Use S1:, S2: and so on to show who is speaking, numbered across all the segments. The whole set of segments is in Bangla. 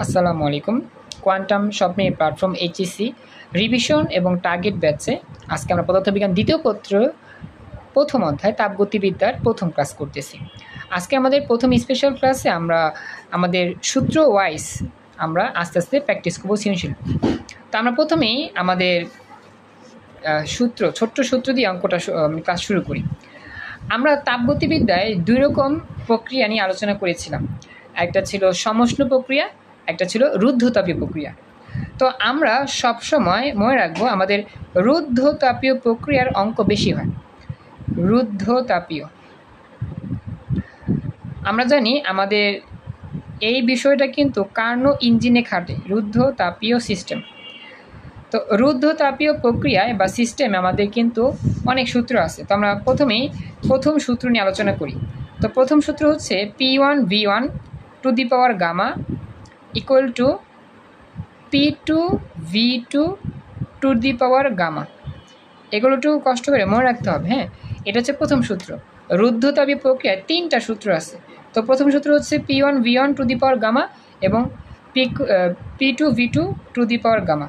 S1: আসসালামু আলাইকুম। কোয়ান্টাম স্বপ্নে প্ল্যাটফর্ম এইচএসসি রিভিশন এবং টার্গেট ব্যাচে আজকে আমরা পদার্থবিজ্ঞান দ্বিতীয় পত্র প্রথম অধ্যায় তাপগতিবিদ্যার প্রথম ক্লাস করতেছি। আজকে আমাদের প্রথম স্পেশাল ক্লাসে আমরা আমাদের সূত্র ওয়াইজ আমরা আস্তে আস্তে প্র্যাকটিস করবো সৃজনশীল। তো আমরা প্রথমেই আমাদের ছোট্ট সূত্র দিয়ে অঙ্কটা ক্লাস শুরু করি। আমরা তাপগতিবিদ্যায় দুই রকম প্রক্রিয়া নিয়ে আলোচনা করেছিলাম। একটা ছিল সমষ্ণ প্রক্রিয়া, একটা ছিল রুদ্ধতাপীয় প্রক্রিয়া। তো আমরা সবসময় মনে রাখবো আমাদের রুদ্ধতাপীয় প্রক্রিয়ার অঙ্ক বেশি হয়। রুদ্ধতাপীয় আমরা জানি আমাদের এই বিষয়টা কিন্তু কার্নো ইঞ্জিনে খাটে, রুদ্ধতাপীয় সিস্টেম। তো রুদ্ধতাপীয় প্রক্রিয়ায় বা সিস্টেমে আমাদের কিন্তু অনেক সূত্র আছে। তো আমরা প্রথম সূত্র নিয়ে আলোচনা করি। তো প্রথম সূত্র হচ্ছে P1V1 to the power gamma equal to P2V2 to the power gamma. এগুলো একটু কষ্ট করে মনে রাখতে হবে। হ্যাঁ, এটা হচ্ছে প্রথম সূত্র। রুদ্ধতাপীয় প্রক্রিয়ায় তিনটা সূত্র আছে। তো প্রথম সূত্র হচ্ছে P1V1 to the power gamma এবং P2V2 to the power gamma.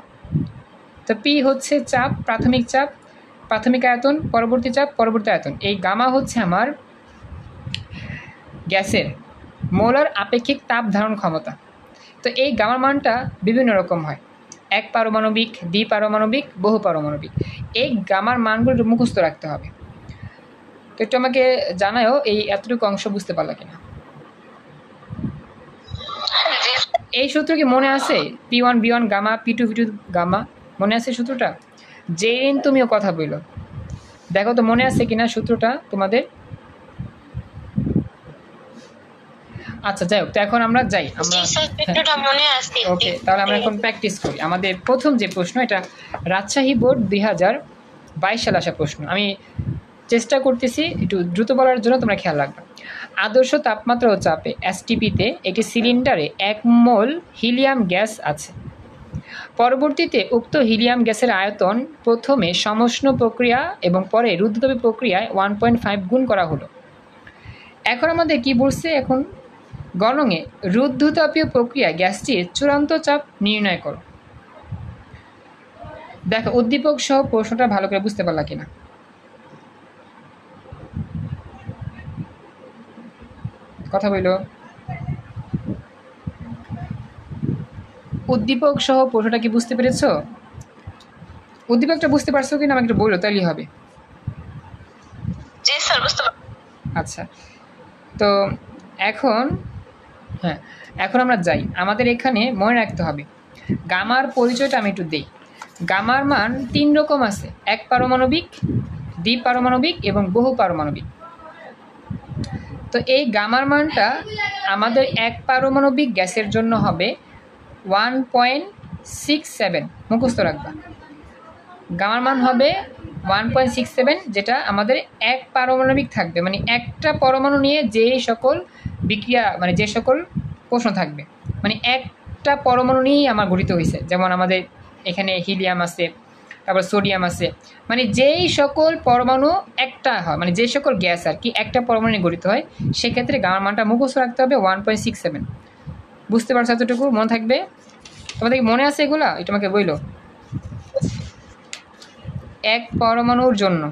S1: তো পি হচ্ছে চাপ, প্রাথমিক আয়তন, পরবর্তী চাপ, পরবর্তী আয়তন। এই গামা হচ্ছে আমার গ্যাসের মোলার আপেক্ষিক তাপ ধারণ ক্ষমতা। তো এই গামার মানটা বিভিন্ন রকম হয়, এক পারমাণবিক, দ্বিপারমাণবিক, বহু পারমাণবিক। এই গামার মানগুলো একটু মুখস্থ রাখতে হবে। তো একটু আমাকে জানাও এই এতটুকু অংশ বুঝতে পারলা কিনা। এই সূত্র কি মনে আছে? P1V1 গামা, P2V2 গামা, মনে আছে সূত্রটা? জেরিন তুমিও কথা বললো, দেখো তো মনে আছে কিনা সূত্রটা তোমাদের। আচ্ছা, যাই হোক, তো এখন আমরা যাই, ওকে, তাহলে আমরা এখন প্র্যাকটিস করি। আমাদের প্রথম যে প্রশ্ন, এটা রাজশাহী বোর্ড 2022 সালে আসা প্রশ্ন। আমি চেষ্টা করতেছি একটু দ্রুত বলার জন্য, তোমরা খেয়াল রাখবে। আদর্শ তাপমাত্রা ও চাপে এসটিপিতে একটি সিলিন্ডারে 1 মোল হিলিয়াম গ্যাস আছে। পরবর্তীতে উক্ত হিলিয়াম গ্যাসের আয়তন প্রথমে সমষ্ণ প্রক্রিয়া এবং পরে রুদ্ধতাপীয় প্রক্রিয়ায় 1.5 গুণ করা হলো। এখন আমাদের কি বলছে? এখন গণঙে রুদ্ধতাপীয় প্রক্রিয়া গ্যাসটির চূড়ান্ত চাপ নির্ণয় করো। দেখো উদ্দীপক সহ প্রশ্নটা ভালো করে বুঝতে পারলা কিনা। কথা বললো, উদ্দীপক সহ প্রশ্নটা কি বুঝতে পেরেছো? উদ্দীপকটা বুঝতে পারছো কিনা আমাকে একটু বললো, তাইলেই হবে। আচ্ছা, তো এখন এখন আমরা যাই। আমাদের এখানে মনে রাখতে হবে গামার পরিচয়টা আমি একটু দেই। গামার মান 3 রকম আছে, এক পারমাণবিক, দ্বিপারমাণবিক এবং বহু পারমাণবিক। তো এই গামার মানটা আমাদের এক পারমাণবিক গ্যাসের জন্য হবে 1.67, মুখস্থ রাখবা। গামার মান হবে 1.67, যেটা আমাদের এক পারমাণবিক থাকবে, মানে একটা পরমাণু নিয়ে যে সকল বিক্রিয়া, মানে যে সকল প্রশ্ন থাকবে, মানে একটা পরমাণু নিয়েই আমার গঠিত হয়েছে। যেমন আমাদের এখানে হিলিয়াম আছে, তারপর সোডিয়াম আছে, মানে যেই সকল পরমাণু একটা হয়, মানে যে সকল গ্যাস আর কি একটা পরমাণু নিয়ে গঠিত হয়, সেক্ষেত্রে গামার মানটা মুখস্থ রাখতে হবে 1.67। বুঝতে পারছো এতটুকু? মনে থাকবে? তোমাদের কি মনে আছে এগুলা? এটা আমাকে বইলো। এক পরমাণুর জন্য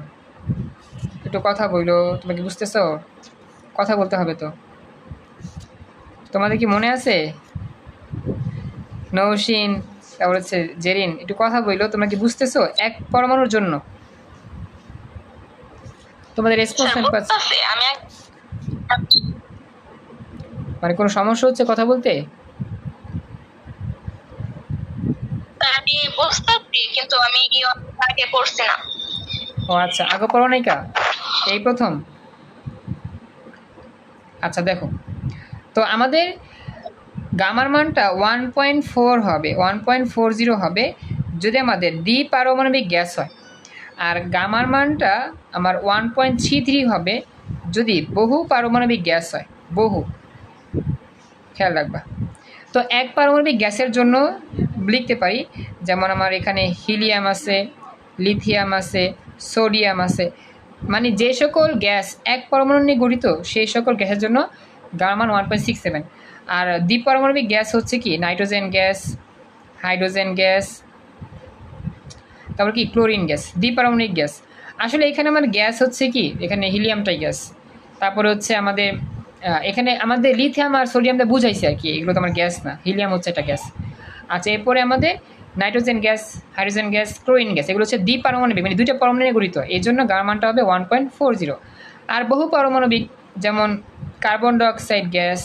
S1: একটু কথা বইলো, তুমি কি বুঝতেছো? কথা বলতে হবে তো। তোমাদের কি মনে আছে? নৌসিন, তারপর হচ্ছে জেরিন, একটু কথা বইলো, তোমরা কি বুঝতেছো? এক পরমাণুর জন্য তোমাদের রেসপন্স পাচ্ছে, মানে কোনো সমস্যা হচ্ছে কথা বলতে?
S2: কিন্তু আমি আগে পড়ছি না।
S1: ও আচ্ছা, আগে পড়ো নাই কা, এই প্রথম? আচ্ছা দেখো, তো আমাদের গামার মানটা 1.4 হবে, 1.40 হবে যদি আমাদের দ্বিপারমাণবিক গ্যাস হয়। আর গামার মানটা আমার 1.33 হবে যদি বহু পারমাণবিক গ্যাস হয়। বহু, খেয়াল রাখবা। তো এক পারমাণবিক গ্যাসের জন্য লিখতে পারি, যেমন আমার এখানে হিলিয়াম আছে, লিথিয়াম আছে, সোডিয়াম আছে, মানে যে সকল গ্যাস এক পরমাণু নিয়ে গঠিত সেই সকল গ্যাসের জন্য গামার মান 1.67। আর দ্বিপারমাণবিক গ্যাস হচ্ছে কি নাইট্রোজেন গ্যাস, হাইড্রোজেন গ্যাস, তারপর কি ক্লোরিন গ্যাস, দ্বিপারমাণবিক গ্যাস। আসলে এখানে আমার গ্যাস হচ্ছে কি এখানে হিলিয়ামটাই গ্যাস, তারপরে হচ্ছে আমাদের এখানে আমাদের লিথিয়াম আর সোডিয়ামটা বুঝাইছে আর কি, এগুলো তো আমার গ্যাস না, হিলিয়াম হচ্ছে একটা গ্যাস। আচ্ছা, এরপরে আমাদের nitrogen gas, hydrogen gas, chlorine gas, এগুলো হচ্ছে দ্বিপারমাণবিক, মানে দুইটা পরমাণু নিয়ে গঠিত, এই জন্য গামা মানটা হবে 1.40। আর বহু পারমাণবিক যেমন কার্বন ডাইঅক্সাইড গ্যাস,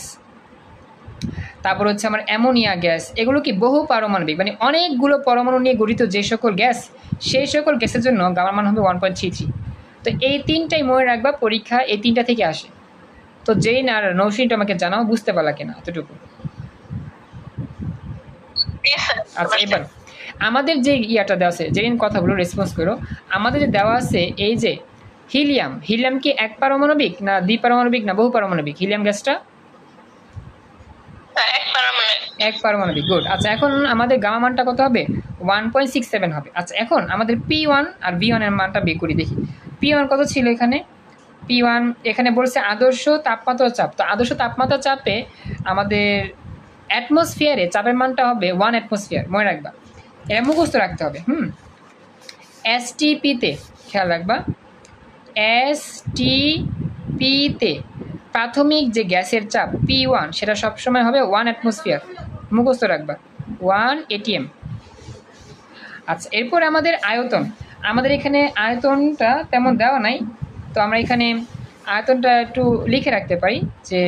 S1: তারপর হচ্ছে আমার অ্যামোনিয়া গ্যাস, এগুলো কি বহু পারমাণবিক, মানে অনেকগুলো পরমাণু নিয়ে গঠিত যে সকল গ্যাস, সেই সকল গ্যাসের জন্য গামার মান হবে 1.33। তো এই তিনটাই মনে রাখবা, পরীক্ষা এই তিনটা থেকে আসে। তো জেইন আর নৌশিনটা আমাকে জানাও বুঝতে পারলা কিনা এতটুকু। আচ্ছা, এবার আমাদের যে ইয়াটা দেওয়া আছে, জেইন কথাগুলো রেসপন্স করো। আমাদের যে দেওয়া আছে এই যে হিলিয়াম, হিলিয়াম কি এক পারমাণবিক না দ্বিপারমাণবিক না বহু পারমাণবিক? হিলিয়াম গ্যাসটা এক পারমাণবিক। গুড। আচ্ছা, এখন আমাদের গামা মানটা কত হবে? 1.67 হবে। আচ্ছা, এখন আমাদের P1 আর V1 এর মানটা বের করি দেখি। P1 কত ছিল এখানে? P1 এখানে বলছে আদর্শ তাপমাত্রা চাপ। তো আদর্শ তাপমাত্রা চাপে আমাদের অ্যাটমসফিয়ারে চাপের মানটা হবে 1 অ্যাটমসফিয়ার, মনে রাখবা, এটা মুখস্থ রাখতে হবে। STP-তে খেয়াল রাখবা, STP-তে প্রাথমিক যে গ্যাসের চাপ P1 সেটা সবসময় হবে 1 অ্যাটমসফিয়ার, মুখস্থ রাখবা, 1 ATM। আচ্ছা, এরপর আমাদের আয়তন, আমাদের এখানে আয়তনটা তেমন দেওয়া নাই, তো আমরা এখানে আয়তনটা একটু লিখে রাখতে পারি যে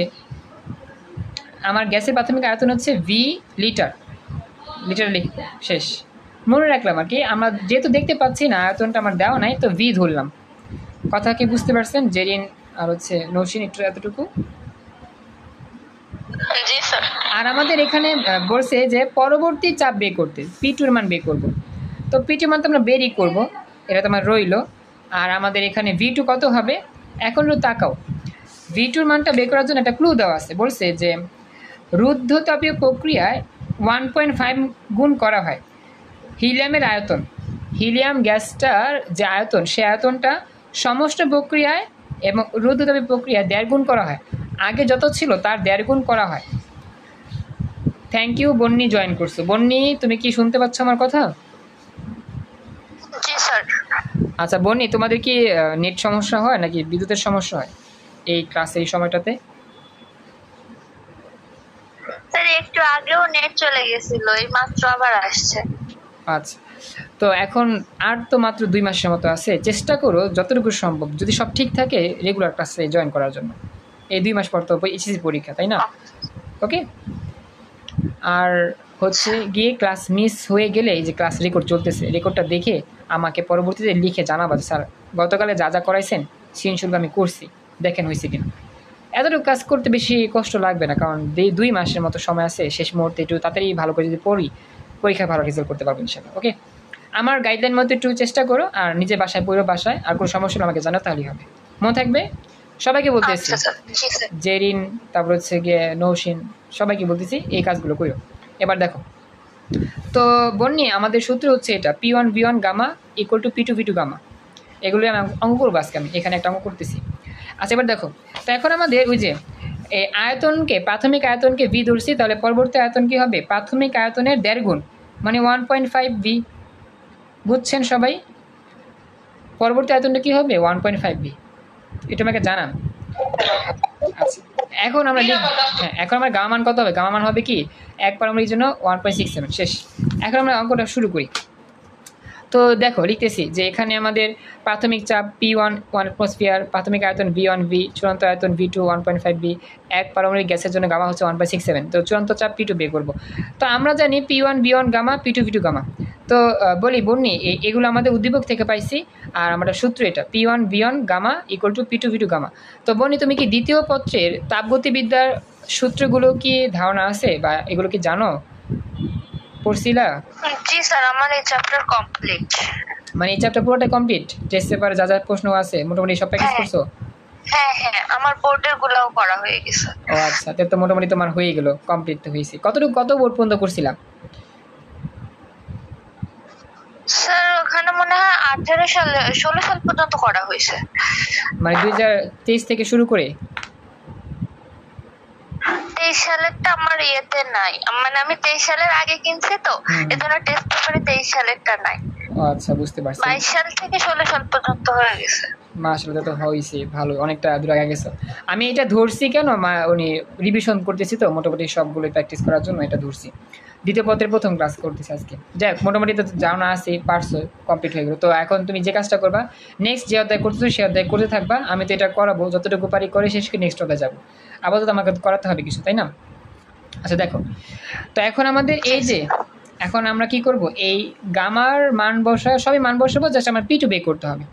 S1: আমার গ্যাসের প্রাথমিক আয়তন হচ্ছে V লিটার, লিটার লিখতে শেষ, মনে রাখলাম আর কি। আমরা যেহেতু দেখতে পাচ্ছি না আয়তনটা আমার দেওয়া নাই, তো V ধরলাম। কথা কি বুঝতে পারছেন জেরিন আর হচ্ছে নৌশিন একটু এতটুকু? আর আমাদের এখানে বলছে যে পরবর্তী চাপ বের করতে P2 মান বের করব, তো P2 মান তো আমরা বেরই করব, এটা তো আমার রইল। আর আমাদের এখানে V2 কত হবে এখন একটু তাকাও। V2 মানটা বের করার জন্য একটা ক্লু দেওয়া আছে, বলছে যে রুদ্ধতাপীয় প্রক্রিয়ায় 1.5 গুণ করা হয় হিলিয়ামের আয়তন। হিলিয়াম গ্যাসটার যে আয়তন, সে আয়তনটা সমস্ত প্রক্রিয়ায় এবং রুদ্ধতাপীয় প্রক্রিয়ায় 1.5 গুণ করা হয়, আগে যত ছিল তার 1.5 গুণ করা হয়। থ্যাংক ইউ, বন্নি জয়েন করছো। বন্নি, তুমি কি শুনতে পাচ্ছ আমার কথা? আচ্ছা বন্নি, তোমাদের কি নেট সমস্যা হয় নাকি বিদ্যুতের সমস্যা হয় এই ক্লাসে এই সময়টাতে?
S2: স্যার একটু আগেও নেট চলে গেছিল, এই মাত্র আবার আসছে।
S1: আচ্ছা, তো এখন আর তো মাত্র 2 মাসের মতো আছে, চেষ্টা করো যতটুকু সম্ভব, যদি সব ঠিক থাকে রেগুলার ক্লাসে জয়েন করার জন্য। এই 2 মাস পর তো এইচএসসি পরীক্ষা, তাই না? ওকে। আর হচ্ছে গিয়ে ক্লাস মিস হয়ে গেলে এই যে ক্লাস রেকর্ড চলতেছে, রেকর্ডটা দেখে আমাকে পরবর্তীতে লিখে জানাবা স্যার গতকালে যা যা করাইছেন সিনশুল্ক আমি করছি, দেখেন হয়েছে কিনা। এতটুকু কাজ করতে বেশি কষ্ট লাগবে না, কারণ 2 মাসের মতো সময় আছে, শেষ মুহূর্তে একটু তাড়াতাড়ি ভালো করে যদি পড়ি পরীক্ষায় ভালো রেজাল্ট করতে পারবো ইনশাল্লাহ। ওকে, আমার গাইডলাইন মতো একটু চেষ্টা করো, আর নিজে বাসায় পড়ো, বাসায় আর কোনো সমস্যা হলে আমাকে জানাও, তাহলেই হবে। মনে থাকবে? সবাইকে বলতেছি, জেরিন, তারপর হচ্ছে গিয়ে নৌশিন, সবাইকে বলতেছি এই কাজগুলো করো। এবার দেখো তো বন্যি, আমাদের সূত্র হচ্ছে এটা P1 V1 gamma equal two P2 V2 gamma. এগুলো আমি অঙ্ক করবো আজকে, আমি এখানে একটা অঙ্ক করতেছি। আচ্ছা, এবার দেখো তো এখন আমাদের ওই যে এই আয়তনকে, প্রাথমিক আয়তনকে V ধরছি, তাহলে পরবর্তী আয়তন কী হবে? প্রাথমিক আয়তনের 1.5 গুণ, মানে 1.5 V। বুঝছেন সবাই? পরবর্তী আয়তনটা কী হবে? 1.5 V। এটা আমাকে জানান। আচ্ছা, এখন আমরা এখন আমার গামা মান কত হবে? গামা মান হবে কি 1 পারমাণবিকের জন্য 1.67, শেষ। এখন আমরা অঙ্কটা শুরু করি। তো দেখো লিখতেছি যে এখানে আমাদের প্রাথমিক চাপ P1 1 অ্যাটমসফিয়ার, প্রাথমিক আয়তন V1 V, চূড়ান্ত আয়তন V2 1.5 V, এক পারমাণবিক গ্যাসের জন্য গামা হচ্ছে 1.67। তো চূড়ান্ত চাপ P2 বের করবো। তো আমরা জানি P1 V1 gamma, P2 V2 gamma. তো বলি বন্যি, এগুলো আমাদের উদ্দীপক থেকে পাইছি, আর আমরা সূত্র এটা P1 V1 gamma equal two P2 V2 gamma. তো বন্যি, তুমি কি দ্বিতীয় পত্রের তাপগতিবিদ্যার সূত্রগুলো কি ধারণা আছে বা এগুলো কি জানো, পড়ছিলা?
S2: জি স্যার, আমার এই চ্যাপ্টার কমপ্লিট।
S1: মানে এই চ্যাপ্টার পুরোটা কমপ্লিট? টেস্ট পেপারে যা যা প্রশ্ন আছে মোটামুটি সব প্র্যাকটিস করছো?
S2: হ্যাঁ হ্যাঁ, আমার বোর্ডের গুলাও করা হয়ে গেছে।
S1: ও আচ্ছা, তো মোটামুটি তোমার হয়ে গেল, কমপ্লিট তো হয়েছে। কত বোর্ড পর্যন্ত করছিলাম?
S2: স্যার ওখানে মনে হয় 16 সাল পর্যন্ত করা হয়েছে,
S1: মানে 2023 থেকে শুরু করে
S2: 23 সালেরটা আমার ইয়েতে নাই, মানে আমি 23 সালের আগে কিনছি তো, এজন্য টেস্ট পেপারে 23 সালেরটা নাই।
S1: ও আচ্ছা, বুঝতে পারছি।
S2: 22 সাল থেকে 16 সাল পর্যন্ত হয়ে গেছে।
S1: মাশাআল্লাহ, তো হয়েছে ভালো, অনেকটা দূর আগে গেছো। আমি এটা ধরছি কেন, উনি রিভিশন করতেছি তো মোটামুটি সবগুলো প্র্যাকটিস করার জন্য এটা ধরছি। দ্বিতীয় পত্রের প্রথম ক্লাস করতেছি আজকে। যাক, মোটামুটি তো জানা আছে, পারছো, কমপ্লিট হয়ে গেলো। তো এখন তুমি যে কাজটা করবা, নেক্সট যে অধ্যায় করতেছো সে অধ্যায় করতে থাকবা। আমি তো এটা করাবো, যতটুকু পারি করে শেষ করে নেক্সট অধ্যায় যাবো। আপাতত আমাকে করাতে হবে কিছু, তাই না? আচ্ছা দেখো, তো এখন আমাদের এই যে এখন আমরা কি করব, এই গামার মান বসা সবই মান বসাবো, জাস্ট আমার P2 বের করতে হবে।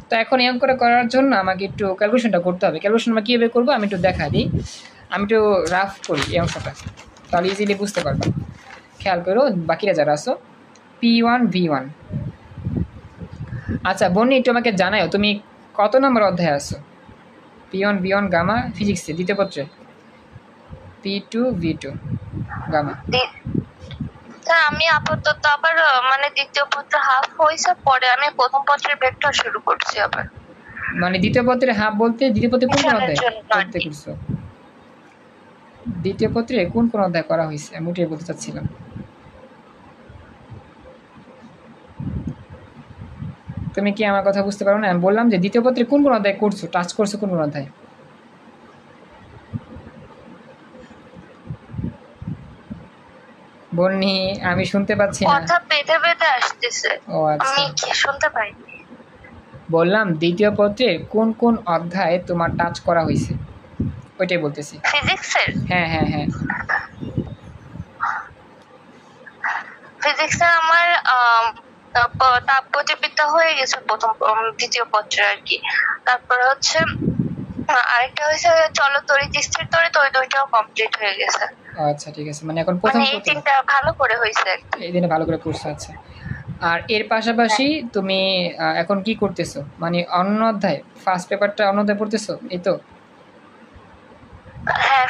S1: তো এখন এই অঙ্কটা করার জন্য আমাকে একটু ক্যালকুলেশনটা করতে হবে। ক্যালকুলেশন আমরা কীভাবে করবো আমি একটু দেখা দিই, আমি একটু রাফ করি এই অংশটা, তাহলে ইজিলি বুঝতে পারবা। খেয়াল করো বাকিরা যারা আসো, P1 V1। আচ্ছা বন্নি, একটু আমাকে জানাও তুমি কত নম্বর অধ্যায়ে আসো? P1 V1 গামা ফিজিক্সে দ্বিতীয় পত্রে, P2 V2 গামা।
S2: স্যার আমি আপাতত আবার মানে দ্বিতীয় পত্র হাফ হয়েছে, পরে আমি প্রথম পত্রের ভেক্টর শুরু করছি আবার।
S1: মানে দ্বিতীয় পত্রে হাফ বলতে দ্বিতীয় পত্রে কোন কোন অধ্যায় করতে করছো? দ্বিতীয় পত্রে কোন কোন অধ্যায় করা হয়েছে আমি ওটাই বলতে চাচ্ছিলাম। তুমি কি আমার কথা বুঝতে পারো না? আমি বললাম যে দ্বিতীয় পত্রে কোন কোন অধ্যায় করছো, টাচ করছো কোন কোন অধ্যায়? বন্নি আমি শুনতে পাচ্ছি না,
S2: কথা বেঁধে বেঁধে আসতেছে।
S1: ও আচ্ছা,
S2: আমি কি শুনতে পাইনি।
S1: বললাম দ্বিতীয় পত্রে কোন কোন অধ্যায় তোমার টাচ করা হয়েছে ওইটাই বলতেছি।
S2: ফিজিক্সের?
S1: হ্যাঁ হ্যাঁ হ্যাঁ,
S2: ফিজিক্সে আমার তাপগতিবিদ্যা হয়ে গেছে প্রথম দ্বিতীয় পত্রে আর কি। তারপর হচ্ছে আরেকটা হয়েছে চলো তড়িৎ স্থির তড়িৎ, ওই দুইটাও কমপ্লিট হয়ে গেছে।
S1: আচ্ছা ঠিক আছে, মানে এখন প্রথম
S2: এই তিনটা ভালো করে হয়েছে,
S1: এই দিনে ভালো করে করছো। আচ্ছা, আর এর পাশাপাশি তুমি এখন কি করতেছো, মানে অন্য অধ্যায় ফার্স্ট পেপারটা অন্য অধ্যায় পড়তেছো এই তো?
S2: হ্যাঁ,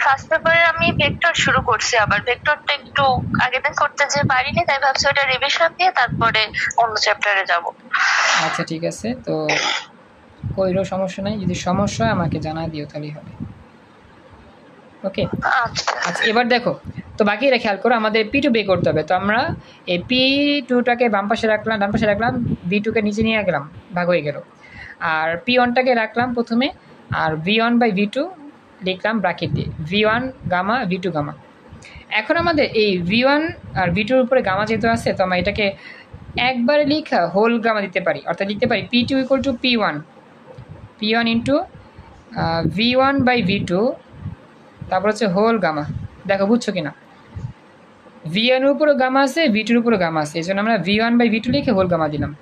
S2: ফার্স্ট পেপারে আমি ভেক্টর শুরু করছি আবার। ভেক্টরটা একটু আগের দিন করতে যে পারিনি, তাই ভাবছি ওটা রিভিশন দিয়ে তারপরে অন্য চ্যাপ্টারে যাব।
S1: আচ্ছা ঠিক আছে, তো কইরো, সমস্যা নাই, যদি সমস্যা হয় আমাকে জানা দিও তাহলেই হবে। ওকে আচ্ছা, এবার দেখো তো বাকিরা খেয়াল করো, আমাদের P2 বের করতে হবে। তো আমরা এই P2টাকে বাম পাশে রাখলাম, ডান পাশে রাখলাম, V2কে নিচে নিয়ে গেলাম, ভাগ হয়ে গেল। আর P1টাকে রাখলাম প্রথমে, আর V1/V2 লিখলাম ব্র্যাকেট দিয়ে, V1 গামা V2 গামা। এখন আমাদের এই V1 আর V2-র উপরে গামা যেহেতু আছে, তো আমরা এটাকে একবারে লিখা হোল গামা দিতে পারি, অর্থাৎ লিখতে পারি P2 = P1 ইন্টু V1/V2, তারপর হচ্ছে হোল গামা। দেখো বুঝছো কিনা, V1 এর উপরও গামা আছে, V2-র উপরও গামা আছে, এই জন্য আমরা V1/V2 লিখে হোল গামা দিলাম।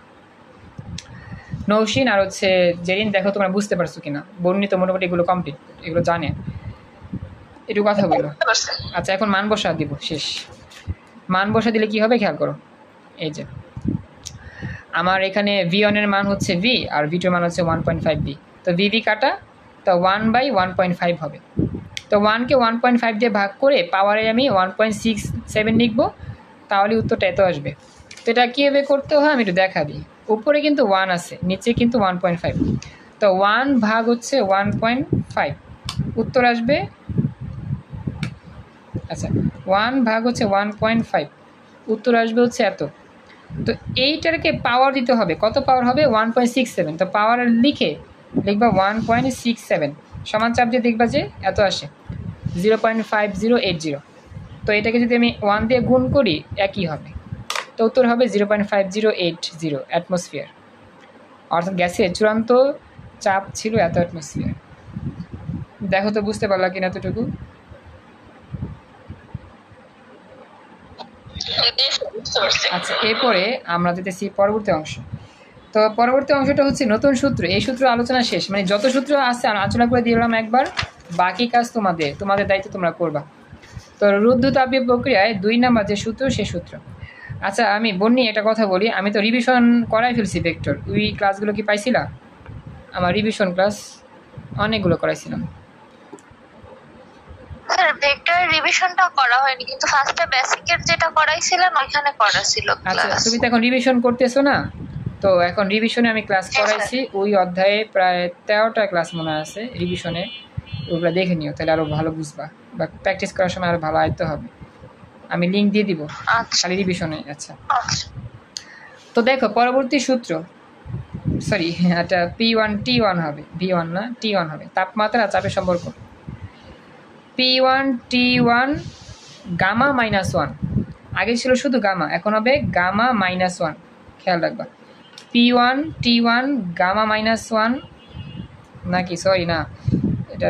S1: নৌশিন আর হচ্ছে জেরিন, দেখো তোমরা বুঝতে পারছো কিনা। বর্ণিত তো মোটামুটি এগুলো কমপ্লিট, এগুলো জানে, একটু কথা বলো। আচ্ছা এখন মান বসা দিব, শেষ। মান বসা দিলে কি হবে খেয়াল করো, এই যে আমার এখানে V1 এর মান হচ্ছে V আর V2 এর মান হচ্ছে 1.5 V, তো VV কাটা, তো 1/1.5 হবে। তো 1কে 1.5 দিয়ে ভাগ করে পাওয়ারে আমি 1.67 লিখব, তাহলে উত্তরটা এত আসবে। তো এটা কীভাবে করতে হয় আমি একটু দেখা দিই। উপরে কিন্তু 1 আছে, নিচে কিন্তু 1.5, তো 1 ভাগ হচ্ছে 1.5, উত্তর আসবে। আচ্ছা 1 ভাগ হচ্ছে 1.5, উত্তর আসবে হচ্ছে এত। তো এইটাকে পাওয়ার দিতে হবে, কত পাওয়ার হবে? 1.67, তো পাওয়ার লিখে লিখবা 1.67, সমান চাপ দিয়ে দেখবা যে এত আসে 0.5080। তো এটাকে যদি আমি 1 দিয়ে গুণ করি একই হবে, তো উত্তর হবে 0.5080 অ্যাটমসফিয়ার, অর্থাৎ গ্যাসের চূড়ান্ত চাপ ছিল এত অ্যাটমসফিয়ার। দেখো তো বুঝতে পারলা কিনা এতটুকু? আচ্ছা এরপরে আমরা যেতেছি পরবর্তী অংশ। তো পরবর্তী অংশটা হচ্ছে নতুন সূত্র। এই সূত্র আলোচনা শেষ, মানে যত সূত্র আছে আলোচনা করে দিলাম একবার, বাকি কাজ তোমাদের দায়িত্ব তোমরা করবা। তো রুদ্ধতাপীয় প্রক্রিয়ায় 2 নাম্বার যে সূত্র সে সূত্র। আচ্ছা আমি বন্নি একটা কথা বলি, আমি তো রিভিশন করাই ফেলছি ভেক্টর। ওই ক্লাসগুলো কি পাইছিলা? আমার রিভিশন ক্লাস অনেকগুলো করাইছিলাম।
S2: স্যার ভেক্টর রিভিশনটা করা হয়নি, কিন্তু ফার্স্টে বেসিকের যেটা করাইছিলেন ওইখানে করা ছিল
S1: আচ্ছা
S2: ক্লাস।
S1: তুমি তো এখন রিভিশন করতেছো না? তো এখন রিভিশনে আমি ক্লাস করাইছি, ওই অধ্যায়ে প্রায় 13টা ক্লাস মনে আছে রিভিশনে। ওগুলো দেখে নিও, তাহলে আরও ভালো বুঝবা বা প্র্যাকটিস করার সময় আরও ভালো আয়ত্ত হবে। আমি লিঙ্ক দিয়ে দিব
S2: আচ্ছা
S1: খালি রিভিশনে। আচ্ছা,
S2: আচ্ছা
S1: তো দেখো পরবর্তী সূত্র, সরি এটা P1T1 হবে, V1 না T1 হবে, তাপমাত্রা আর চাপের সম্পর্ক। P1T1 গামা -1, আগে ছিল শুধু গামা, এখন হবে গামা -1, খেয়াল রাখবা। P1T1 গামা -1 নাকি, সরি না, এটা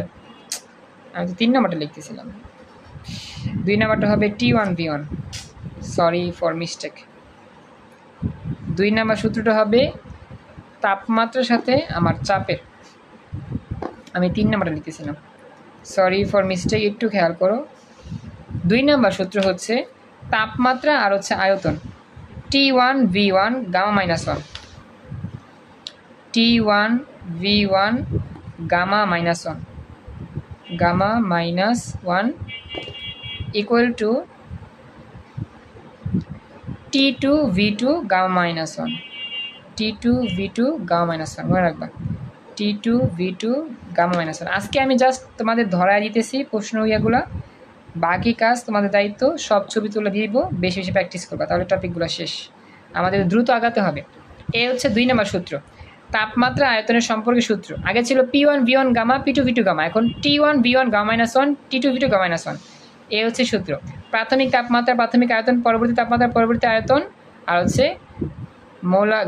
S1: আমি তো 3 নম্বরটা লিখতেছিলাম, 2 নম্বরটা হবে T1V1, সরি ফর মিস্টেক। 2 নম্বর সূত্রটা হবে তাপমাত্রার সাথে আমার চাপের, আমি 3 নম্বরটা লিখতেছিলাম, সরি ফর মিস্টেক, একটু খেয়াল করো। 2 নম্বর সূত্র হচ্ছে তাপমাত্রা আর হচ্ছে আয়তন, T1V1 gamma -1, T1V1 gamma -1, gamma -1 equal to T2V2 gamma -1, T2V2 gamma -1, মনে রাখবা T2V2 গামা -1। আজকে আমি জাস্ট তোমাদের ধরায় দিতেছি প্রশ্ন ইয়েগুলা, বাকি কাজ তোমাদের দায়িত্ব, সব ছবি তুলে দিয়ে দিব, বেশি বেশি প্র্যাকটিস করবা, তাহলে টপিকগুলো শেষ। আমাদের দ্রুত আগাতে হবে। এ হচ্ছে 2 নম্বর সূত্র, তাপমাত্রা আয়তনের সম্পর্কে সূত্র। আগে ছিল P1V1 গামা, P2V2 গামা, এখন T1V1 গামা -1, T2V2 গামা -1। এ হচ্ছে সূত্র, প্রাথমিক তাপমাত্রা প্রাথমিক আয়তন, পরবর্তী তাপমাত্রা পরবর্তী আয়তন, আর হচ্ছে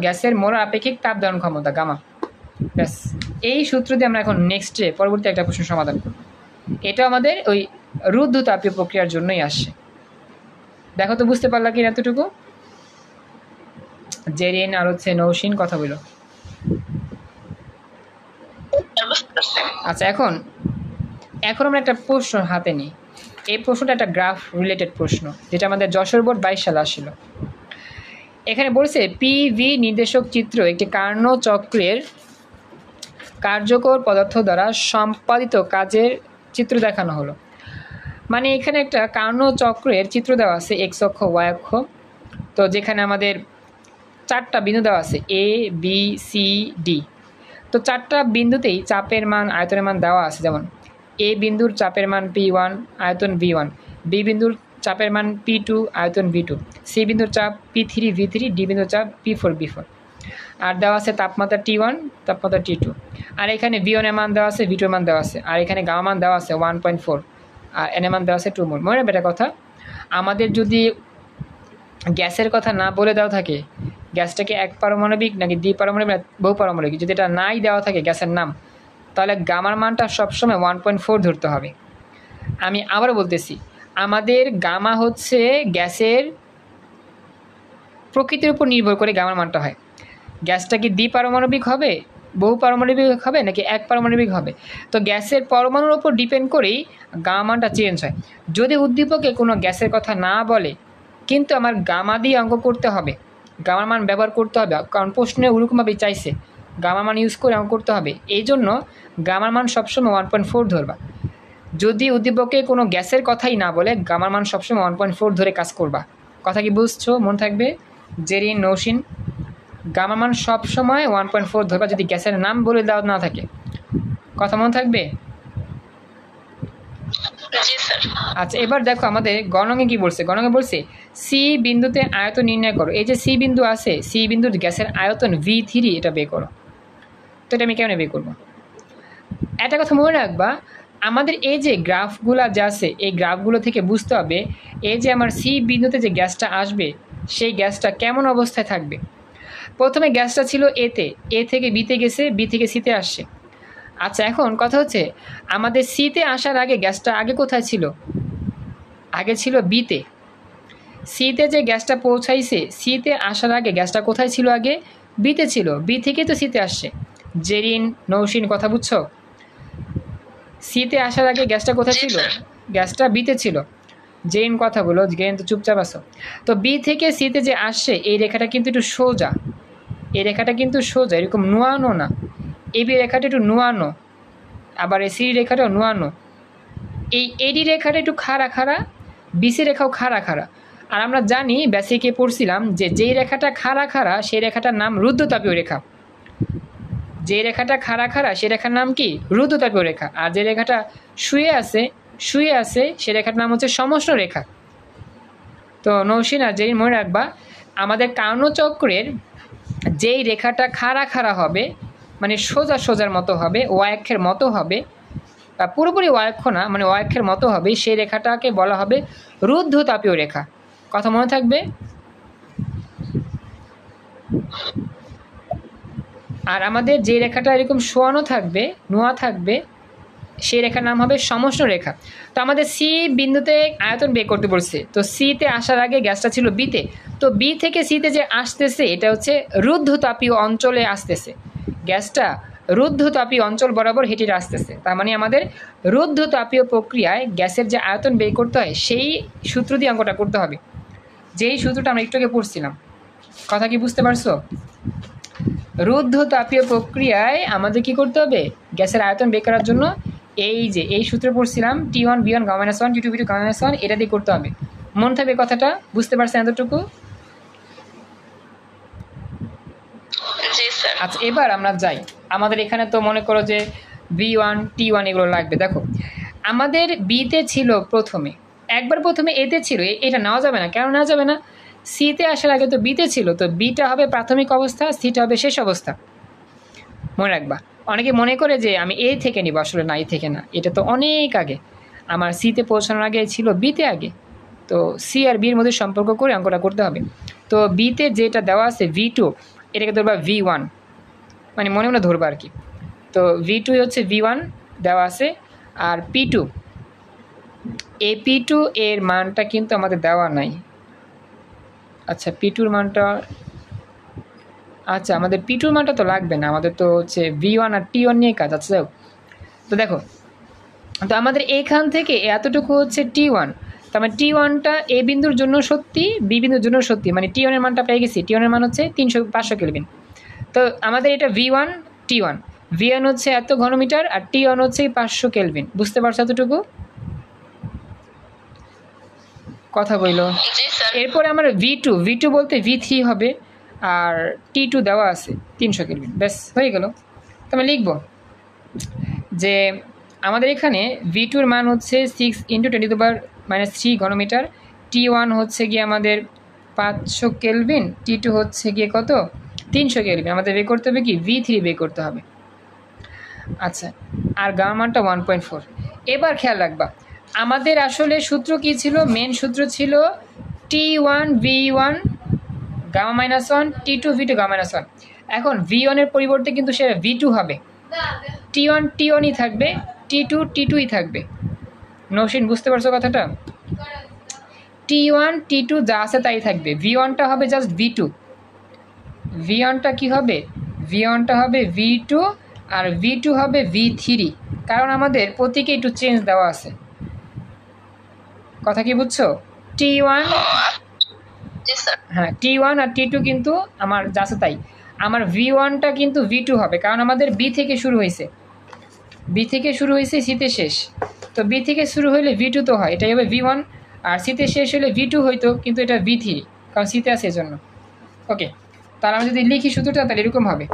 S1: গ্যাসের মোলার আপেক্ষিক তাপ ধারণ ক্ষমতা গামা। ব্যাস, এই সূত্র দিয়ে আমরা এখন নেক্সটে পরবর্তী একটা প্রশ্ন সমাধান করব। এটা আমাদের ওই রুদ্ধ তাপীয় প্রক্রিয়ার জন্যই আসছে। দেখো তো বুঝতে পারলা কি এতটুকু? জেরিন আর হচ্ছে নৌসিন কথা বলো। আচ্ছা, এখন আমরা একটা প্রশ্ন হাতে নিই। এই প্রশ্নটা একটা গ্রাফ রিলেটেড প্রশ্ন, যেটা আমাদের যশোর বোর্ড 22 সালে আসছিল। এখানে বলছে পিভি নির্দেশক চিত্র একটি কার্নো চক্রের কার্যকর পদার্থ দ্বারা সম্পাদিত কাজের চিত্র দেখানো হলো। মানে এখানে একটা কার্নো চক্রের চিত্র দেওয়া আছে, এক্স অক্ষ ওয়াই অক্ষ। তো যেখানে আমাদের 4টা বিন্দু দেওয়া আছে, এ বি সি ডি। তো 4টা বিন্দুতেই চাপের মান আয়তনের মান দেওয়া আছে, যেমন এ বিন্দুর চাপের মান P1 আয়তন V1, বি বিন্দুর চাপের মান P2 আয়তন V2, সি বিন্দুর চাপ P3 V3, ডি বিন্দুর চাপ P4 V4। আর দেওয়া আছে তাপমাত্রা T1 তাপমাত্রা T2। আর এখানে V1 এর মান দেওয়া আছে, V2 এর মান দেওয়া আছে, আর এখানে গামা মান দেওয়া আছে 1.4, আর এন এর মান দেওয়া আছে 2 মোল। মনে রাখবে একটা কথা, আমাদের যদি গ্যাসের কথা না বলে দেওয়া থাকে, গ্যাসটাকে এক পারমাণবিক নাকি দ্বিপারমাণবিক না বহু পারমাণবিক, যদি এটা নাই দেওয়া থাকে গ্যাসের নাম, তাহলে গামার মানটা সবসময় 1.4 ধরতে হবে। আমি আবারও বলতেছি, আমাদের গামা হচ্ছে গ্যাসের প্রকৃতির উপর নির্ভর করে গামার মানটা হয়। গ্যাসটা কি দ্বিপারমাণবিক হবে, বহু পারমাণবিক হবে নাকি এক পারমাণবিক হবে, তো গ্যাসের পরমাণুর উপর ডিপেন্ড করেই গামা মানটা চেঞ্জ হয়। যদি উদ্দীপকে কোনো গ্যাসের কথা না বলে, কিন্তু আমার গামা দিয়ে অঙ্ক করতে হবে, গামার মান ব্যবহার করতে হবে, কারণ প্রশ্নে ওরকমভাবে চাইছে গামার মান ইউজ করে অঙ্ক করতে হবে। এই জন্য গামার মান সবসময় 1.4 ধরবা। যদি উদ্দীপকে কোনো গ্যাসের কথাই না বলে, গামার মান সবসময় 1.4 ধরে কাজ করবা। কথা কি বুঝছো? মনে থাকবে জেরিন নৌসিন, গামার মান সবসময় 1.4 ধরবা যদি গ্যাসের নাম বলে দেওয়া না থাকে। কথা মনে থাকবে? আচ্ছা, এবার দেখো আমাদের গণকে কি বলছে। গণকে বলছে সি বিন্দুতে আয়তন নির্ণয় করো। এই যে সি বিন্দু আছে, সি বিন্দুর গ্যাসের আয়তন V3, এটা বের করো। তো এটা আমি কেমন বের করবো? একটা কথা মনে রাখবা, আমাদের এই যে গ্রাফগুলো যে আছে, এই গ্রাফগুলো থেকে বুঝতে হবে এই যে আমার সি বিন্দুতে যে গ্যাসটা আসবে, সেই গ্যাসটা কেমন অবস্থায় থাকবে। প্রথমে গ্যাসটা ছিল এতে, এ থেকে বিতে গেছে, বি থেকে সিতে আসছে। আচ্ছা, এখন কথা হচ্ছে আমাদের সিতে আসার আগে গ্যাসটা আগে কোথায় ছিল? আগে ছিল বিতে। সিতে যে গ্যাসটা পৌঁছাইছে, সিতে আসার আগে গ্যাসটা কোথায় ছিল? আগে বিতে ছিল, বি থেকে তো সিতে আসছে। জেরিন নৌসিন কথা বুঝছো? সিতে আসার আগে গ্যাসটা কোথায় ছিল? গ্যাসটা বিতে ছিল। জেরিন কথা বলো, জেরিন তো চুপচাপ আসো। তো বি থেকে সিতে যে আসছে, এই রেখাটা কিন্তু একটু সোজা, এই রেখাটা কিন্তু সোজা, এরকম নোয়ানো না। এবি রেখাটা একটু নোয়ানো, আবার এই সি রেখাটাও নোয়ানো। এই এডি রেখাটা একটু খাড়া খাড়া, বিসি রেখাও খাড়া খাড়া। আর আমরা জানি বেসিকে পড়ছিলাম যে যেই রেখাটা খাড়া খাড়া, সেই রেখাটার নাম রুদ্ধতাপীয় রেখা। যে রেখাটা খাড়া খাড়া সে রেখার নাম কি রুদ্ধতাপীয় রেখা, আর যে রেখাটা শুয়ে আছে সে রেখার নাম হচ্ছে সমষ্ণ রেখা। তো নৌসিন আর যেই মনে রাখবা, আমাদের কার্ণচক্রের যেই রেখাটা খাড়া খাড়া হবে, মানে সোজা সোজার মতো হবে, ওয়াক্ষের মতো হবে, বা পুরোপুরি ওয়াক্ষ না, মানে ওয়াক্ষের মতো হবে, সেই রেখাটাকে বলা হবে রুদ্ধতাপীয় রেখা। কথা মনে থাকবে। আর আমাদের যে রেখাটা এরকম শোয়ানো থাকবে, নোয়া থাকবে, সেই রেখার নাম হবে সমষ্ণ রেখা। তো আমাদের সি বিন্দুতে আয়তন বের করতে বলছে, তো সিতে আসার আগে গ্যাসটা ছিল বিতে, তো বি থেকে সিতে যে আসতেছে এটা হচ্ছে রুদ্ধতাপীয় অঞ্চলে আসতেছে, গ্যাসটা রুদ্ধতাপীয় অঞ্চল বরাবর হেঁটে আসতেছে। তার মানে আমাদের রুদ্ধতাপীয় প্রক্রিয়ায় গ্যাসের যে আয়তন বের করতে হয় সেই সূত্র দিয়ে অঙ্কটা করতে হবে, যেই সূত্রটা আমরা একটু আগে পড়ছিলাম। কথা কি বুঝতে পারছো? রুদ্ধতাপীয় প্রক্রিয়ায় আমাদের কি করতে হবে, গ্যাসের আয়তন বের করার জন্য এই সূত্র পড়ছিলাম, T1 V1 Γ-1 T2 V2 Γ-1, এটা দিয়ে করতে হবে। মনে থাকবে কথাটা? বুঝতে পারছেন এতটুকু? আচ্ছা, এবার আমরা যাই। আমাদের এখানে তো মনে করো যে V1 T1 এগুলো লাগবে। দেখো আমাদের বিতে ছিল প্রথমে, একবার প্রথমে এতে ছিল, এটা নেওয়া যাবে না। কেন নেওয়া যাবে না? সিতে আসার আগে তো বিতে ছিল, তো বিটা হবে প্রাথমিক অবস্থা, সিটা হবে শেষ অবস্থা। মনে রাখবা। অনেকে মনে করে যে আমি এ থেকে নিব, আসলে না, এ থেকে না, এটা তো অনেক আগে, আমার সিতে পৌঁছানোর আগে ছিল বিতে আগে। তো সি আর বির মধ্যে সম্পর্ক করে অঙ্কটা করতে হবে। তো বিতে যেটা দেওয়া আছে V2, এটাকে ধরবা V1, মানে মনে মনে ধরবা আর কি। তো V2 হচ্ছে V1 দেওয়া আছে, আর P2, এই P2 এর মানটা কিন্তু আমাদের দেওয়া নাই। আচ্ছা, P2-র মানটা, আচ্ছা আমাদের P2-র মানটা তো লাগবে না, আমাদের তো হচ্ছে V1 আর T1 নিয়ে কাজ। আচ্ছা যাও, তো দেখো, তো আমাদের এইখান থেকে এতটুকু হচ্ছে T1, তো আমার T1টা এ বিন্দুর জন্য সত্যি, বি বিন্দুর জন্য সত্যি, মানে T1-এর মানটা পেয়ে গেছি। T1-এর মান হচ্ছে 500 কেলভিন। তো আমাদের এটা V1 T1, V1 হচ্ছে এত ঘনমিটার আর T1 হচ্ছে 500 কেলভিন। বুঝতে পারছো এতটুকু? কথা বললো। এরপরে আমার V2 বলতে V3 হবে, আর T2 দেওয়া আছে 300 কেলভিন। ব্যাস হয়ে গেল। তো আমি লিখব যে আমাদের এখানে V2-র মান হচ্ছে 6 × 10⁻³ ঘনমিটার, T1 হচ্ছে গিয়ে আমাদের 500 কেলভিন, T2 হচ্ছে গিয়ে কত 300 কেলভিন। আমাদের বের করতে হবে কি V3 বের করতে হবে। আচ্ছা, আর গামা মানটা 1.4। এবার খেয়াল রাখবা, আমাদের আসলে সূত্র কি ছিল? মেন সূত্র ছিল T1 V1 Γ-1 T2 V2 Γ-1। এখন V1 এর পরিবর্তে কিন্তু সেটা V2 হবে, T1 T1ই থাকবে, T2 T2ই থাকবে। নৌসিন বুঝতে পারছো কথাটা? T1 T2 যা আছে তাই থাকবে, V1টা হবে জাস্ট V2, V1টা কি হবে? V1টা হবে V2 আর V2 হবে V3, কারণ আমাদের প্রতীকে একটু চেঞ্জ দেওয়া আছে। কথা কি বুঝছো? T1, হ্যাঁ T1 আর T2 কিন্তু আমার যা আছে তাই। আমার V1টা কিন্তু V2 হবে, কারণ আমাদের B থেকে শুরু হয়েছে, B থেকে শুরু হয়েছে, সিতে শেষ। তো B থেকে শুরু হলে V2 তো হয়, এটাই হবে V1, আর সিতে শেষ হলে V2 হইতো, কিন্তু এটা V3, কারণ সিতে আছে এজন্য। ওকে, তাহলে আমরা যদি লিখি সূত্রটা তাহলে এরকম হবে।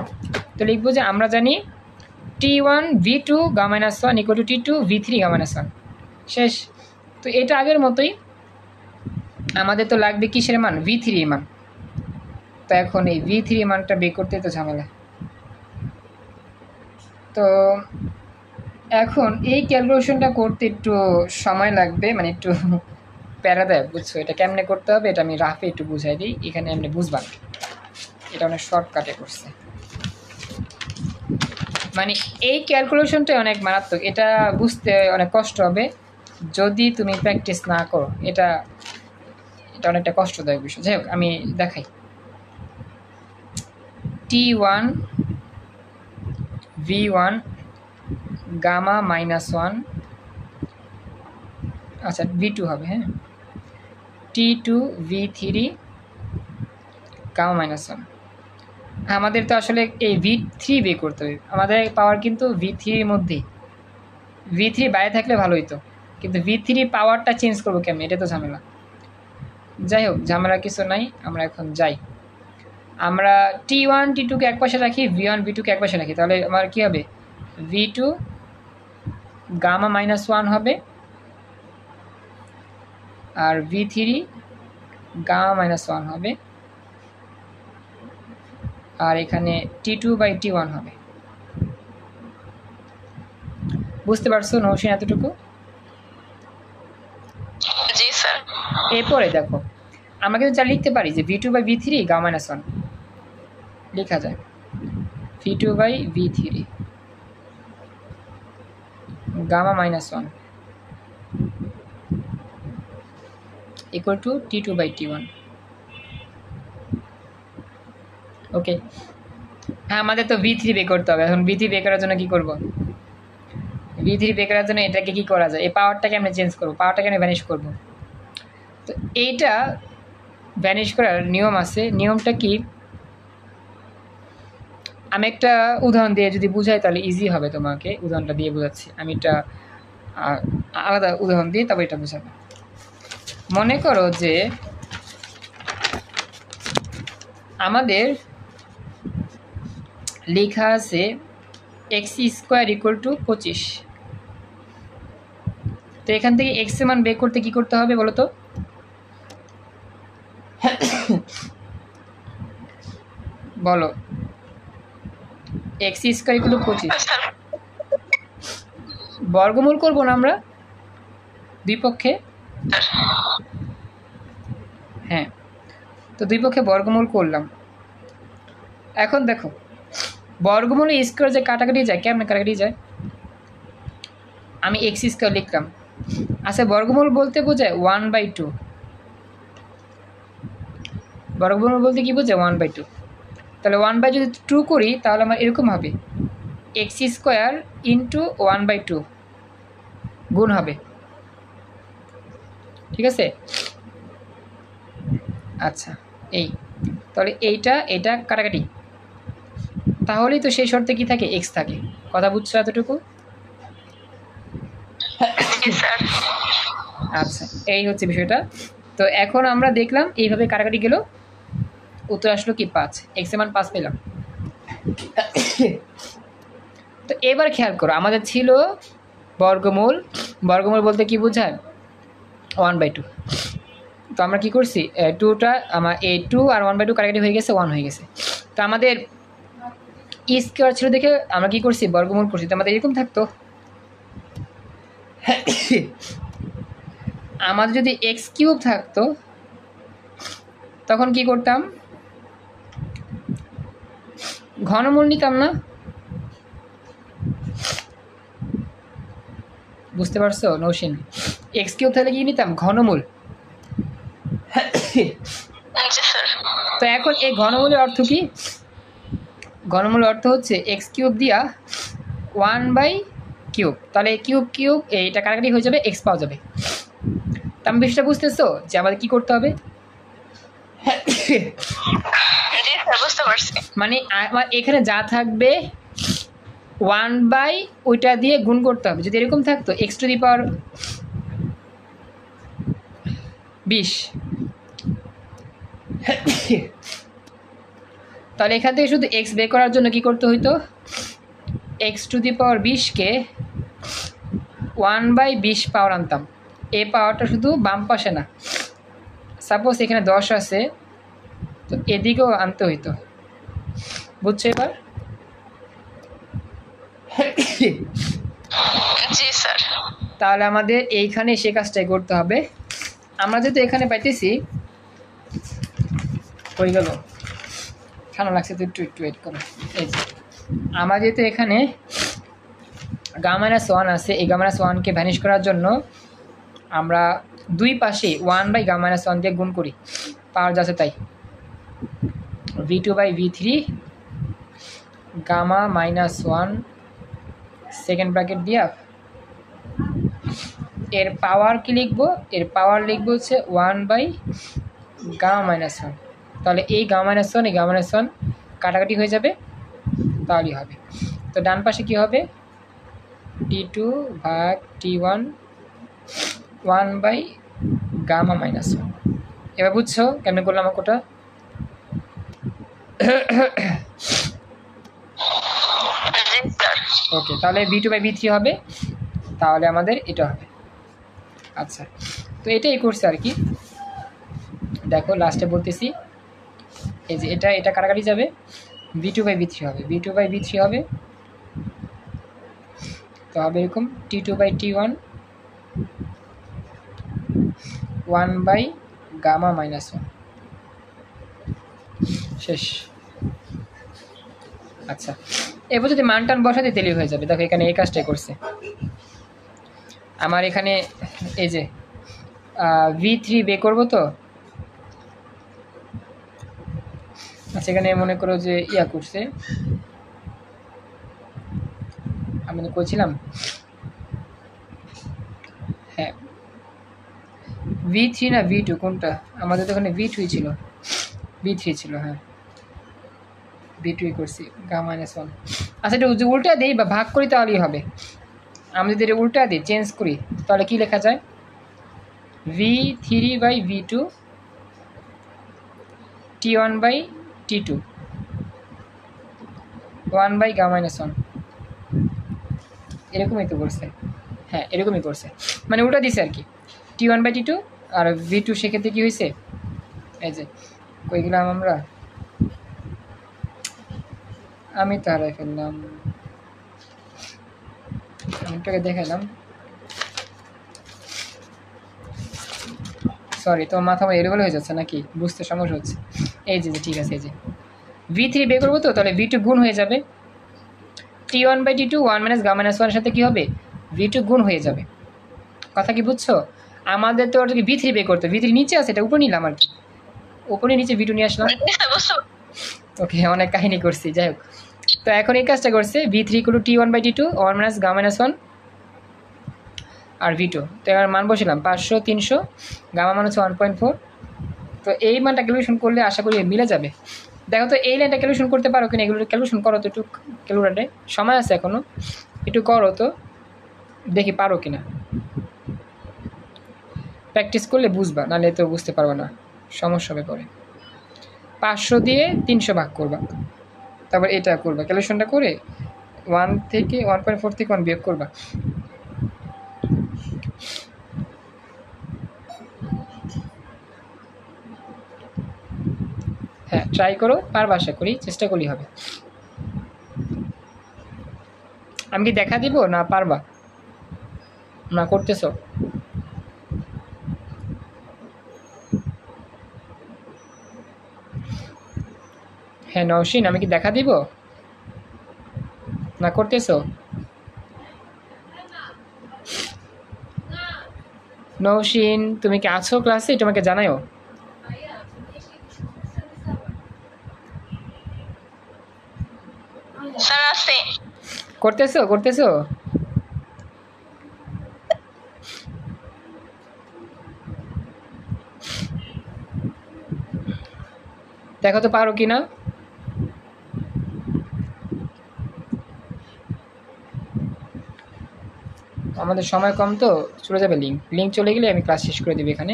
S1: তো লিখবো যে আমরা জানি T1 V2 Γ-1 = T2 V3 Γ-1, শেষ। তো এটা আগের মতোই, আমাদের তো লাগবে কিসের মান? V3 মান। তো এখন এই V3 মানটা বের করতে তো ঝামেলা। তো এখন এই ক্যালকুলেশনটা করতে একটু সময় লাগবে, মানে একটু প্যারা দেয়, বুঝছো? এটা কেমনে করতে হবে এটা আমি রাফে একটু বুঝাই দিই, এখানে এমনি বুঝবা না, এটা অনেক শর্টকাটে করছে। মানে এই ক্যালকুলেশনটা অনেক মারাত্মক, এটা বুঝতে অনেক কষ্ট হবে যদি তুমি প্র্যাকটিস না করো, এটা অনেকটা কষ্টদায়ক বিষয়। যাই হোক আমি দেখাই। T1 V1 Γ-1, আচ্ছা V2 হবে, হ্যাঁ, T2 V3 Γ-1। আমাদের তো আসলে এই V3 বের করতে হবে, আমাদের পাওয়ার কিন্তু V3-র মধ্যেই, V3 বাইরে থাকলে ভালো হইতো, কিন্তু V3 পাওয়ারটা চেঞ্জ করবো কেমন, এটা তো ঝামেলা। যাই হোক, ঝামেলা কিছু নাই, আমরা এখন যাই। আমরা T1 T2কে এক পাশে রাখি, V1 V2কে এক পাশে রাখি, তাহলে আমার কী হবে, V2 গামা -1 হবে, আর V3 গামা -1 হবে, আর এখানে T2/T1 হবে। বুঝতে পারছো নৌসিন এতটুকু?
S2: জি স্যার।
S1: এরপরে দেখো আমরা কিন্তু যা লিখতে পারি যে V2/V3 গামা -1 লেখা যায়, V2/V3 gamma -1 equal to T2/T1। ওকে, হ্যাঁ আমাদের তো V3 বের করতে হবে। এখন V3 বের করার জন্য কি করব, V3 বের করার জন্য এটাকে কি করা যায়, এই পাওয়ারটাকে আমরা চেঞ্জ করব, পাওয়ারটাকে আমরা ভ্যানিশ করব। তো এইটা ভ্যানিশ করার নিয়ম আছে। নিয়মটা কি, আমি একটা উদাহরণ দিয়ে যদি বুঝাই তাহলে ইজি হবে, তোমাকে উদাহরণটা দিয়ে বোঝাচ্ছি। আমি একটা আলাদা উদাহরণ দিয়ে তবে এটা বোঝাবো। মনে করো যে আমাদের লেখা আছে x² = 25। তো এখান থেকে x এর মান বের করতে কি করতে হবে বলো তো? বলো, x² = 25 বর্গমূল করবো না আমরা দুই পক্ষে? হ্যাঁ, তো দুই পক্ষে বর্গমূল করলাম। এখন দেখো বর্গমূলে স্কোয়ার যে কাটাকাটি যায়, কেমন কাটাকাটি যায়, আমি x² লিখলাম। আচ্ছা, বর্গমূল বলতে বোঝায় 1/2। বর্গমূল বলতে কি বোঝায় 1/2। তাহলে 1/2 যদি 2 করি তাহলে আমার এরকম হবে x² × 1/2 গুণ হবে, ঠিক আছে? আচ্ছা, এই তাহলে এটা কাটাকাটি, তাহলেই তো সেই শর্তে কি থাকে, x থাকে। কথা বুঝছো এতটুকু? আচ্ছা, এই হচ্ছে বিষয়টা। তো এখন আমরা দেখলাম এইভাবে কাটাকাটি গেল, উত্তর আসলো কি 5, x এর মান 5 পেলাম। তো এবার খেয়াল করো, আমাদের ছিল বর্গমূল। বর্গমূল বলতে কি বোঝায় 1/2। তো আমরা কি করছি, 2টা আমার 2 আর 1/2 কাটাকাটি হয়ে গেছে, 1 হয়ে গেছে। তো আমাদের স্কোয়ার ছিল দেখে আমরা কি করছি, বর্গমূল করছি। তো আমাদের এরকম থাকতো, আমাদের যদি x³ থাকতো তখন কি করতাম, ঘনমূল নিতাম না? বুঝতে পারছো নৌসিন? x³ তাহলে কি নিতাম, ঘনমূল। তো এখন এই ঘনমূলের অর্থ কি, ঘনমূলের অর্থ হচ্ছে x³ দিয়া 1/3। তাহলে কিউব এটা কাটাকাটি হয়ে যাবে, x পাওয়া যাবে। তো আমি বিষয়টা বুঝতেছো যে আমাদের কি করতে হবে, মানে আমার এখানে যা থাকবে 1/ ওইটা দিয়ে গুণ করতে হবে। যদি এরকম থাকতো x⁻20, তাহলে এখান থেকে শুধু x বের করার জন্য কি করতে হইতো, x⁻20কে 1/20 পাওয়ার আনতাম। এই পাওয়ারটা শুধু বাম পাশে না, সাপোজ এখানে 10 আছে তো এদিকেও আনতে হইতো। বুঝছো এবার?
S2: জি স্যার।
S1: তাহলে আমাদের এইখানে সে কাজটাই করতে হবে। আমরা যেহেতু এখানে পাইতেছি, হয়ে গেল, ঠান্ডা লাগছে তো একটু ওয়েট করো। এই যে আমার যেহেতু এখানে Γ-1 আছে, এই Γ-1কে ভ্যানিশ করার জন্য আমরা দুই পাশে 1/Γ-1 দিয়ে গুণ করি, পাওয়ার যাচ্ছে তাই। V2/V3 Γ-1 সেকেন্ড ব্র্যাকেট দিয়া এর পাওয়ার কি লিখবো, এর পাওয়ার লিখবো হচ্ছে 1/Γ-1। তাহলে এই Γ-1 এই Γ-1 কাটাকাটি হয়ে যাবে, তাহলেই হবে। তো ডান পাশে কি হবে, T2/T1 1/Γ-1। এবার বুঝছো কেমন করলাম ওটা? ওকে, তাহলে V2/V3 হবে, তাহলে আমাদের এটা হবে। আচ্ছা, তো এটাই করছে আর কি। দেখো লাস্টে বলতেছি, এই যে এটা কাটাকাটি যাবে, V2/V3 হবে, V2/V3 হবে, তো হবে এরকম T2/T1 1/γ-1 শেষ। আচ্ছা, এবার যদি মান টান বসাতে তেলি হয়ে যাবে। দেখো এখানে এই কাজটাই করছে আমার। এখানে এই যে V3 বের করবো তো। আচ্ছা, এখানে মনে করো যে ইয়া করছে, আমি কইছিলাম হ্যাঁ V3 না V2 কোনটা, আমাদের তো ওখানে V2 ছিল, V3 ছিল, হ্যাঁ V2 করছি γ-1। আচ্ছা, এটা যদি উল্টা দিই বা ভাগ করি তাহলেই হবে। আমি যদি এটা উল্টা দিই, চেঞ্জ করি, তাহলে কি লেখা যায়? V3/V2 T1/T2 1/γ-1, এরকমই তো করছে। হ্যাঁ, এরকমই করছে, মানে উল্টা দিছে আর কি। T1/T2 আর V2 সেক্ষেত্রে কী হয়েছে, এই যে কই গেলাম আমরা, আমি তো হারাই ফেললাম, আমি দেখালাম, সরি, তোমার মাথা আমার এরকম হয়ে যাচ্ছে নাকি, বুঝতে সমস্যা হচ্ছে। এই যে ঠিক আছে, এই যে V3 বের করবো তো, তাহলে V2 গুণ হয়ে যাবে, T1/T2 1 - সাথে কী হবে, V2 গুণ হয়ে যাবে। কথা কি বুঝছো? আমাদের তো ওটাকে V3 বের করতে, V3 নিচে আছে, এটা উপরে নিলাম আর কি, উপরে নিচে V2 নিয়ে আসলাম। ওকে, অনেক কাহিনী করছি, যাই হোক। তো এখন এই কাজটা করছে, V3 = T1/T2 1 - γ-1 আর V2, তো এবার মান বসিলাম 500 300, গামা মান হচ্ছে 1.4। তো এই মানটা ক্যালকুলেশন করলে আশা করি মিলে যাবে। দেখো তো এই লাইনটা ক্যালকুলেশন করতে পারো কিনা, এগুলো ক্যালকুলেশন করো তো একটু, ক্যালকুলেটারে সময় আছে এখনও, একটু করো তো, দেখি পারো কিনা। প্র্যাকটিস করলে বুঝবা, নাহলে তো বুঝতে পারবা না, সমস্যা হবে পরে। 500 দিয়ে 300 ভাগ করবা, তারপর এটা করবা, ক্যালকুলেশনটা করে 1.4 থেকে 1 বিয়োগ করবা। হ্যাঁ, ট্রাই করো, পারবা, আশা করি, চেষ্টা করলেই হবে। আমি কি দেখা দিব না পারবা, না করতেছো? হ্যাঁ নওশিন, আমি কি দেখা দিব না করতেছো? নওশিন, তুমি কি আছো ক্লাসে, তোমাকে জানাও।
S2: স্যার আছে,
S1: করতেছো? দেখো তো পারো কি না। আমাদের সময় কম তো, চলে যাবে লিঙ্ক চলে গেলে আমি ক্লাস শেষ করে দেবো। এখানে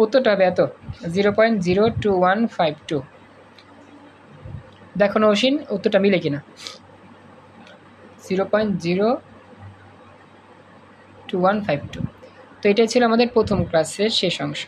S1: উত্তরটা হবে এত, 0.02152। দেখো নৌসিন, উত্তরটা মিলে কিনা, 0.02152। তো এটাই ছিল আমাদের প্রথম ক্লাসের শেষ অংশ।